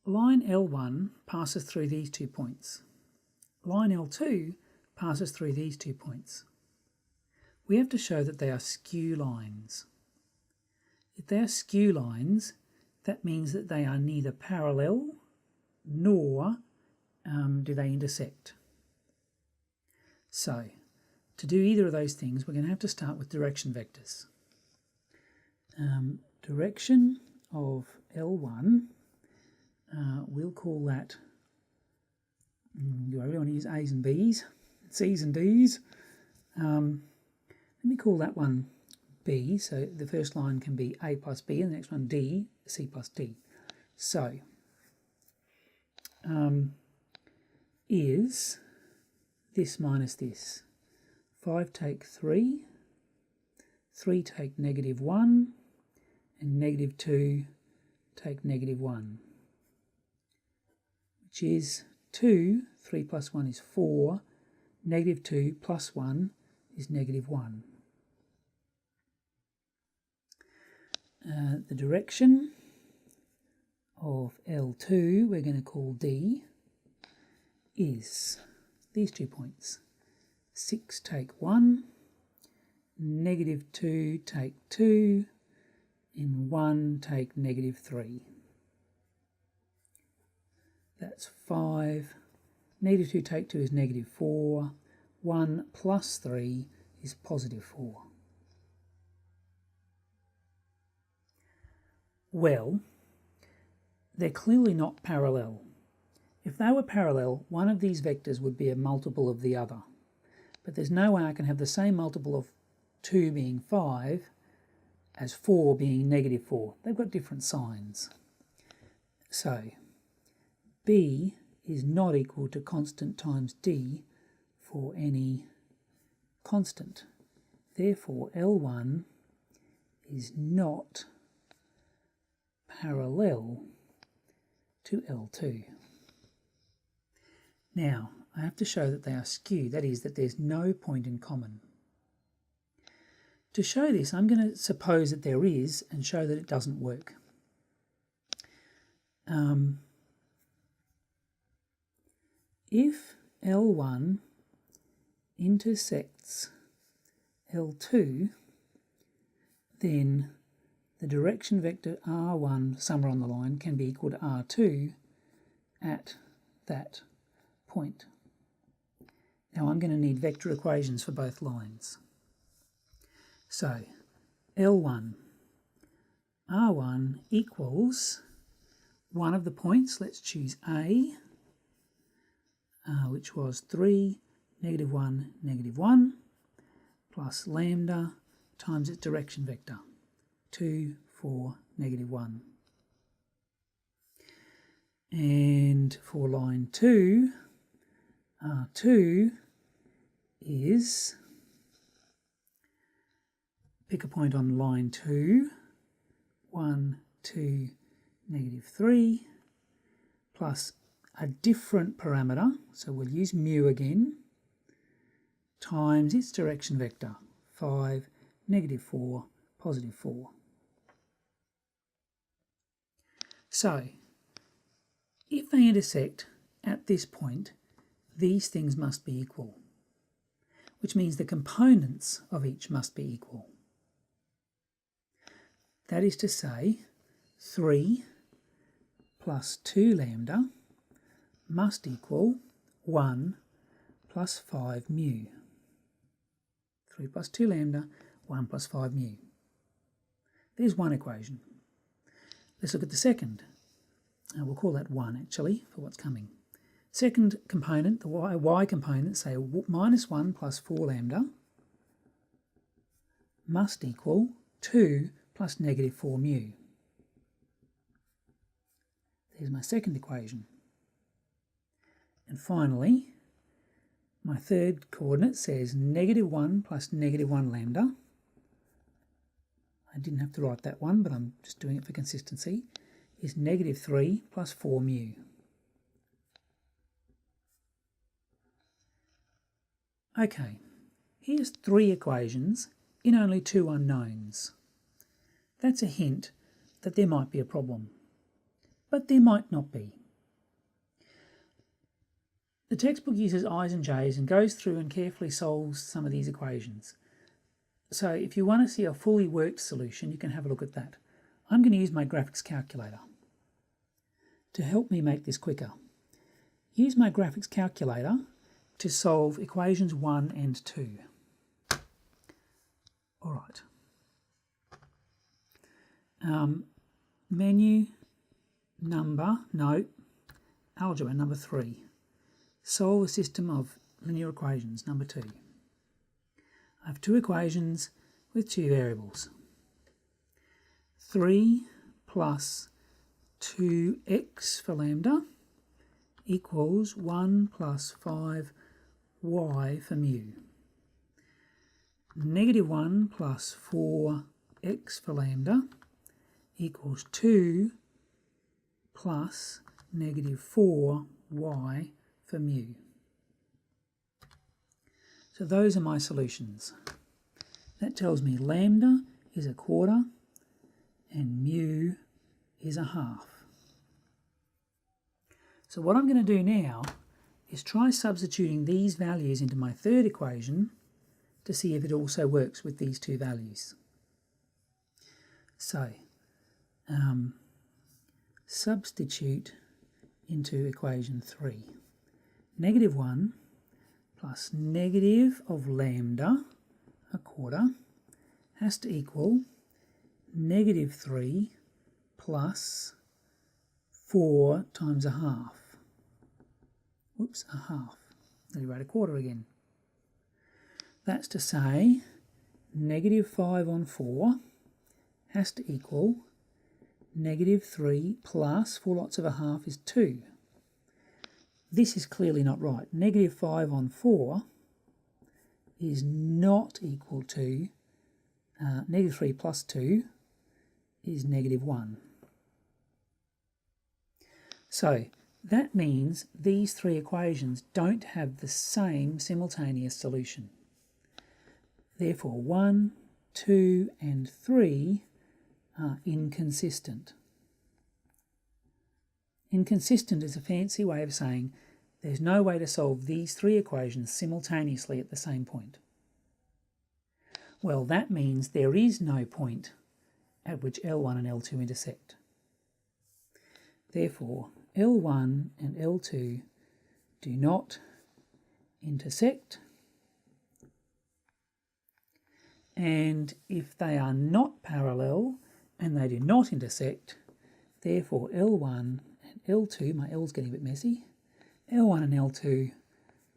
Line L1 passes through these 2 points. Line L2 passes through these 2 points. We have to show that they are skew lines. If they are skew lines, that means that they are neither parallel nor do they intersect. So, to do either of those things, we're going to have to start with direction vectors. Direction of L1, we'll call that, do I really want to use A's and B's? C's and D's? Let me call that one B, so the first line can be A plus B, and the next one D, C plus D. So, is this minus this. 5 take 3, 3 take -1, and -2 take -1, which is 2, 3 plus 1 is 4, -2 plus 1 is -1. The direction of L2, we're going to call D, is these 2 points. 6 take 1, -2 take 2, and 1 take -3. That's 5. -2 take 2 is -4. 1 plus 3 is +4. Well, they're clearly not parallel. If they were parallel, one of these vectors would be a multiple of the other. But there's no way I can have the same multiple of 2 being 5 as 4 being -4. They've got different signs. So, B is not equal to constant times D for any constant. Therefore, L1 is not parallel to L2. Now, I have to show that they are skew, that is, that there's no point in common. To show this, I'm going to suppose that there is and show that it doesn't work. If L1 intersects L2, then the direction vector R1 somewhere on the line can be equal to R2 at that point. Now I'm going to need vector equations for both lines. So L1, R1 equals one of the points, let's choose A, which was 3, -1, -1, plus lambda times its direction vector, 2, 4, -1. And for line 2, R2 is, pick a point on line 2, 1, 2, -3, plus a different parameter, so we'll use mu again, times its direction vector, 5, -4, +4. So, if they intersect at this point, these things must be equal, which means the components of each must be equal. That is to say, 3 plus 2 lambda must equal 1 plus 5 mu. 3 plus 2 lambda, 1 plus 5 mu. There's one equation. Let's look at the second. We'll call that 1 actually for what's coming. Second component, the y component, say -1 plus 4 lambda must equal 2 plus -4 mu. There's my second equation. And finally, my third coordinate says -1 plus -1 lambda. I didn't have to write that one, but I'm just doing it for consistency, is -3 plus 4 mu. Okay, here's 3 equations in only 2 unknowns. That's a hint that there might be a problem. but there might not be. The textbook uses I's and J's and goes through and carefully solves some of these equations. So if you want to see a fully worked solution, you can have a look at that. I'm going to use my graphics calculator to help me make this quicker. Use my graphics calculator to solve equations 1 and 2. All right. Menu number, no, algebra number 3. Solve a system of linear equations, number 2. I have two equations with two variables. 3 plus 2x for lambda equals 1 plus 5y for mu. Negative 1 plus 4x for lambda equals 2 plus negative 4y for mu. So those are my solutions. That tells me lambda is a quarter and mu is a half. So what I'm going to do now is try substituting these values into my third equation to see if it also works with these two values. So, substitute into equation 3. Negative 1 plus negative of lambda, a quarter, has to equal negative 3 plus 4 times a half. Whoops, a half. Nearly wrote a quarter again. That's to say, negative 5 on 4 has to equal negative 3 plus 4 lots of a half is 2. This is clearly not right. Negative 5 on 4 is not equal to negative 3 plus 2 is negative 1. So that means these three equations don't have the same simultaneous solution. Therefore 1, 2 and 3 are inconsistent. Inconsistent is a fancy way of saying there's no way to solve these three equations simultaneously at the same point. Well, that means there is no point at which L1 and L2 intersect. Therefore, L1 and L2 do not intersect, and if they are not parallel and they do not intersect, therefore L1 and L2, my L's getting a bit messy, L1 and L2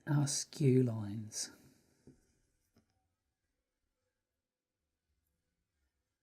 are skew lines.